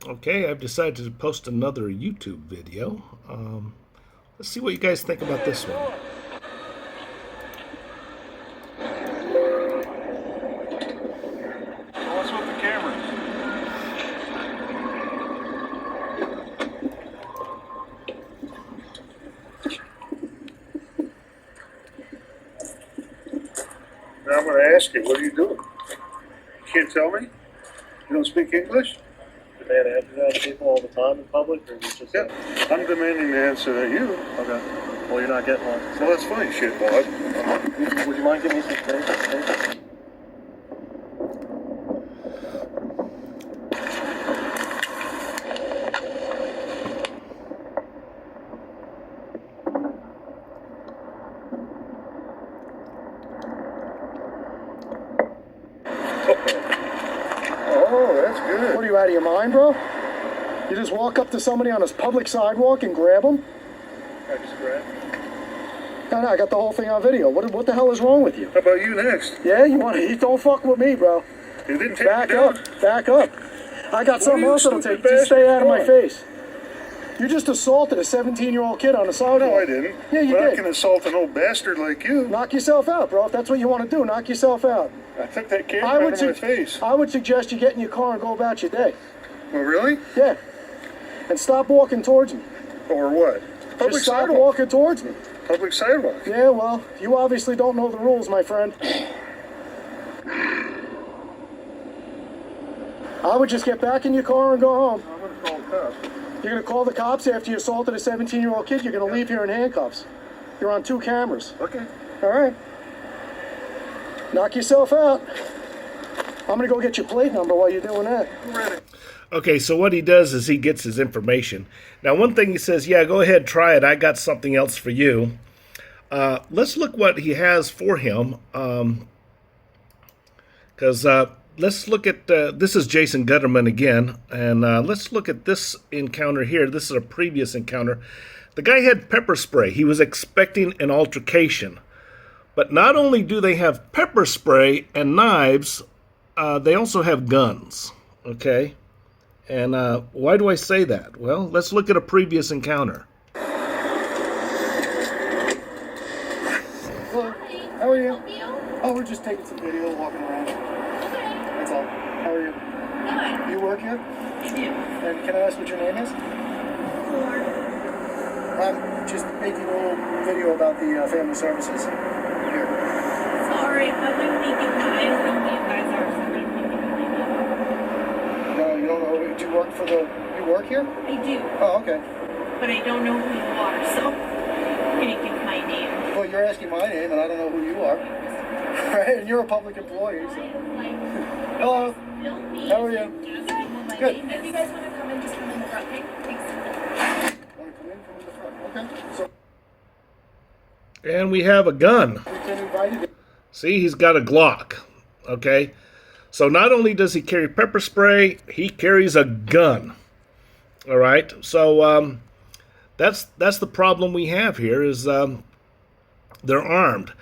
Okay, I've decided to post another YouTube video. Let's see what you guys think about this one. What's with the cameras? Now I'm going to ask you, what are you doing? You can't tell me? You don't speak English? Demand answers out of people all the time in public, or is it just? Yeah, I'm demanding the answer to you. Okay. Well, you're not getting one. Well, that's funny shit, bud. Would you mind giving me some space? Oh, that's good. What are you, out of your mind, bro? You just walk up to somebody on a public sidewalk and grab them? I just grabbed. No, I got the whole thing on video. What the hell is wrong with you? How about you next? Yeah, you don't fuck with me, bro. You didn't take Back me down? up, back up. I got something you else that'll stupid take. Just stay out of my bastard? face. You just assaulted a 17-year-old kid on a sidewalk. No, I didn't. Yeah, you but did. I can assault an old bastard like you. Knock yourself out, bro. If that's what you want to do, knock yourself out. I took that camera out of my face. I would suggest you get in your car and go about your day. Oh, really? Yeah. And stop walking towards me. Or what? Public Just stop sidewalk. walking towards me. Public sidewalk. Yeah, well, you obviously don't know the rules, my friend. I would just get back in your car and go home. I'm going to call the cops. You're going to call the cops after you assaulted a 17-year-old kid. You're going to leave here in handcuffs. You're on 2 cameras. Okay. All right. Knock yourself out. I'm going to go get your plate number while you're doing that. I'm ready. Okay, so what he does is he gets his information. Now, one thing he says, yeah, go ahead, try it. I got something else for you. Let's look what he has for him. Because let's look at, this is Jason Gutterman again. And let's look at this encounter here. This is a previous encounter. The guy had pepper spray. He was expecting an altercation. But not only do they have pepper spray and knives, they also have guns. Okay? And why do I say that? Well, let's look at a previous encounter. Hello. How are you? Oh, we're just taking some video, walking around. That's all. How are you? Good. You work here? I do. And can I ask what your name is? I'm just making a little video about the family services here. Sorry, I wouldn't think you I don't know who you guys are, so I wouldn't think you No, you don't know. Do you work for the? You work here? I do, Oh, okay. but I don't know who you are, so I'm gonna give my name. Well, you're asking my name, and I don't know who you are. Right? And you're a public employee. So. Hello. How are you? Good. If you guys want to come in, just come in the front. Okay, thanks. Want to come in from the front? Okay. So And we have a gun. we can invite you. See, he's got a Glock. Okay? So not only does he carry pepper spray, he carries a gun. All right? So that's the problem we have here is they're armed.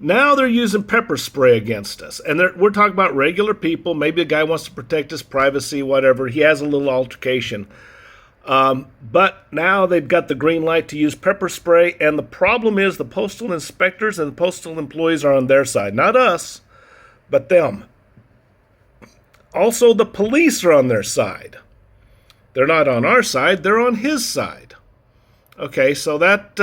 Now they're using pepper spray against us. And we're talking about regular people. Maybe a guy wants to protect his privacy, whatever. He has a little altercation. But now they've got the green light to use pepper spray. And the problem is the postal inspectors and the postal employees are on their side. Not us, but them. Also, the police are on their side. They're not on our side. They're on his side. Okay, so that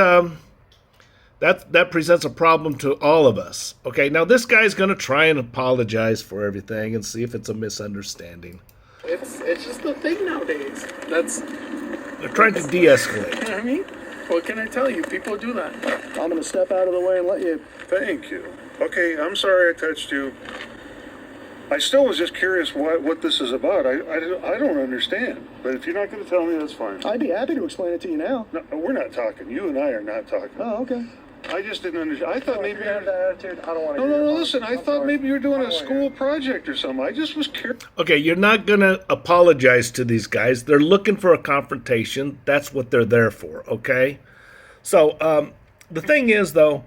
presents a problem to all of us. Okay, now this guy's going to try and apologize for everything and see if it's a misunderstanding. It's just the thing nowadays. That's, They're trying to de-escalate. you know what I mean? What can I tell you? People do that. I'm going to step out of the way and let you. Thank you. Okay, I'm sorry I touched you. I still was just curious what this is about. I don't understand. But if you're not going to tell me, that's fine. I'd be happy to explain it to you now. No, we're not talking. You and I are not talking. Oh, okay. I just didn't understand. I thought maybe If you have that attitude, I don't want to. No, listen. I thought maybe you were doing a school project or something. I just was curious. Okay, you're not going to apologize to these guys. They're looking for a confrontation. That's what they're there for, okay? So the thing is, though,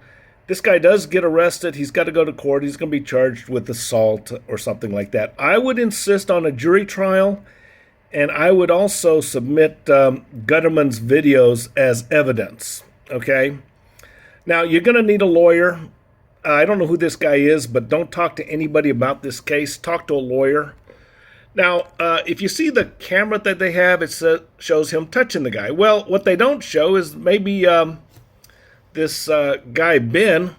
this guy does get arrested. He's got to go to court. He's going to be charged with assault or something like that. I would insist on a jury trial And I would also submit Gutterman's videos as evidence, okay? Now, you're going to need a lawyer. I don't know who this guy is, but don't talk to anybody about this case. Talk to a lawyer. Now, if you see the camera that they have, it shows him touching the guy. Well, what they don't show is maybe this guy, Ben,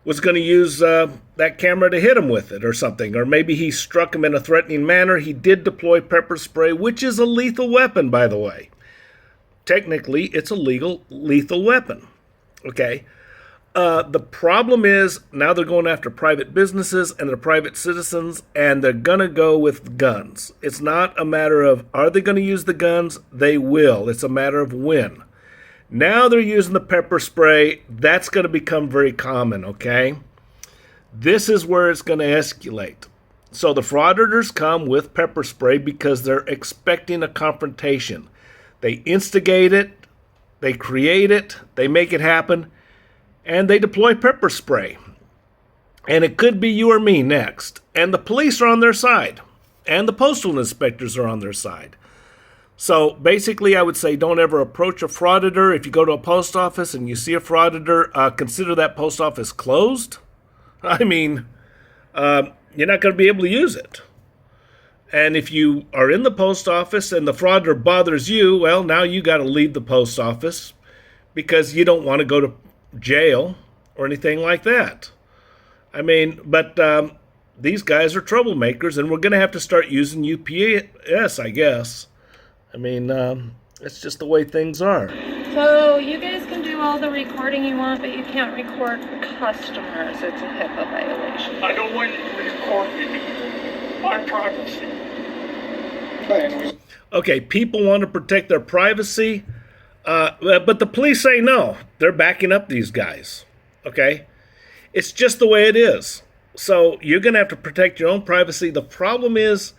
was going to use that camera to hit him with it or something. Or maybe he struck him in a threatening manner. He did deploy pepper spray, which is a lethal weapon, by the way. Technically, it's a lethal weapon. Okay? The problem is now they're going after private businesses and they're private citizens, and they're going to go with guns. It's not a matter of are they going to use the guns? They will. It's a matter of when. Now they're using the pepper spray. That's going to become very common, okay? This is where it's going to escalate. So the frauditors come with pepper spray because they're expecting a confrontation. They instigate it, they create it, they make it happen, and they deploy pepper spray. And it could be you or me next. And the police are on their side. And the postal inspectors are on their side. So basically, I would say don't ever approach a frauditor. If you go to a post office and you see a frauditor, consider that post office closed. I mean, you're not going to be able to use it. And if you are in the post office and the frauditor bothers you, well, now you got to leave the post office because you don't want to go to jail or anything like that. I mean, but these guys are troublemakers, and we're going to have to start using UPS, I guess. I mean, it's just the way things are. So you guys can do all the recording you want, but you can't record customers. It's a HIPAA violation. I don't want you to record me. My privacy. Okay, people want to protect their privacy, but the police say no. They're backing up these guys, okay? It's just the way it is. So you're going to have to protect your own privacy. The problem is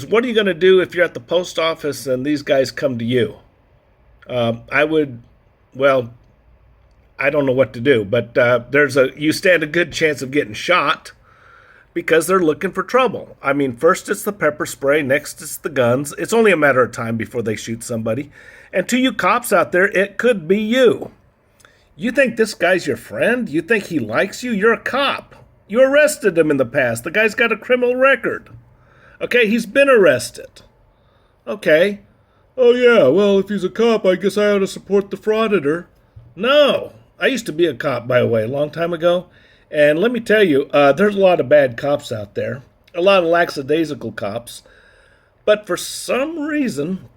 what are you going to do if you're at the post office and these guys come to you? I don't know what to do, but you stand a good chance of getting shot because they're looking for trouble. I mean, first it's the pepper spray, next it's the guns. It's only a matter of time before they shoot somebody. And to you cops out there, it could be you. You think this guy's your friend? You think he likes you? You're a cop. You arrested him in the past. The guy's got a criminal record. Okay, he's been arrested. Okay. Oh, yeah, well, if he's a cop, I guess I ought to support the frauditor. No. I used to be a cop, by the way, a long time ago. And let me tell you, there's a lot of bad cops out there. A lot of lackadaisical cops. But for some reason,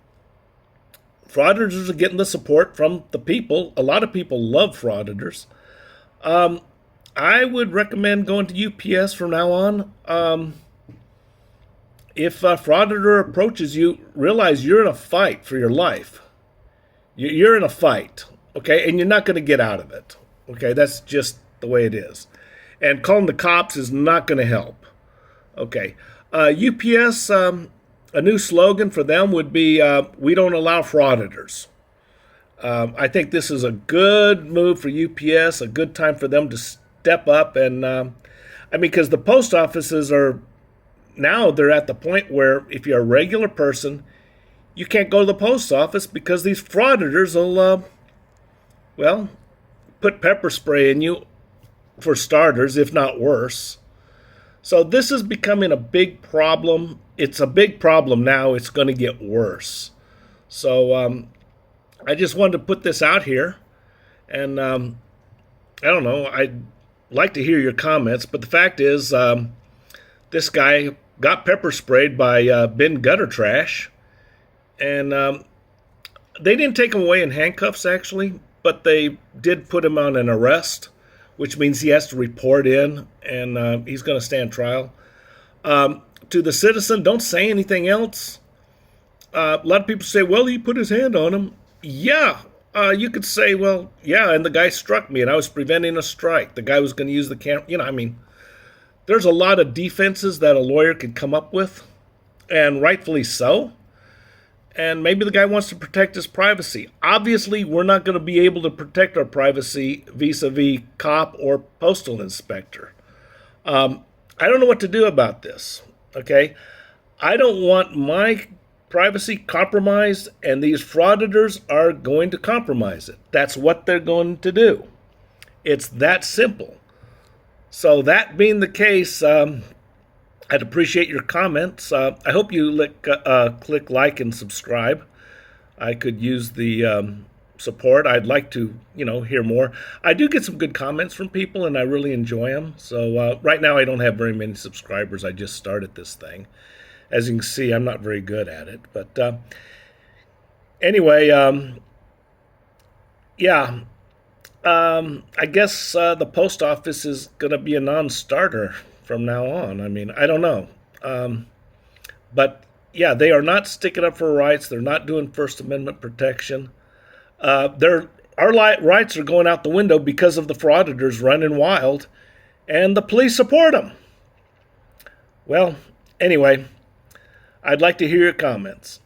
frauditors are getting the support from the people. A lot of people love frauditors. I would recommend going to UPS from now on. If a frauditor approaches you, realize you're in a fight for your life. You're in a fight, okay? And you're not going to get out of it, okay? That's just the way it is. And calling the cops is not going to help, okay? UPS, a new slogan for them would be, we don't allow frauditors. I think this is a good move for UPS, a good time for them to step up. And, because the post offices now they're at the point where if you're a regular person, you can't go to the post office because these frauditors will, put pepper spray in you for starters, if not worse. So this is becoming a big problem. It's a big problem now. It's going to get worse. So I just wanted to put this out here. And I don't know. I'd like to hear your comments. But the fact is, this guy got pepper sprayed by bin gutter trash. And they didn't take him away in handcuffs, actually. But they did put him on an arrest, which means he has to report in, and he's going to stand trial. To the citizen, don't say anything else. A lot of people say, well, he put his hand on him. Yeah, you could say, well, yeah, and the guy struck me, and I was preventing a strike. The guy was going to use the camera. There's a lot of defenses that a lawyer could come up with, and rightfully so. And maybe the guy wants to protect his privacy. Obviously, we're not going to be able to protect our privacy vis-a-vis cop or postal inspector. I don't know what to do about this, okay? I don't want my privacy compromised, and these frauditors are going to compromise it. That's what they're going to do. It's that simple. So that being the case, I'd appreciate your comments. I hope you click like and subscribe. I could use the support. I'd like to, hear more. I do get some good comments from people, and I really enjoy them. So right now I don't have very many subscribers. I just started this thing. As you can see, I'm not very good at it. But anyway, I guess the post office is going to be a non-starter from now on. I mean, I don't know. But yeah, they are not sticking up for rights. They're not doing First Amendment protection. Our rights are going out the window because of the frauditors running wild, and the police support them. Well, anyway, I'd like to hear your comments.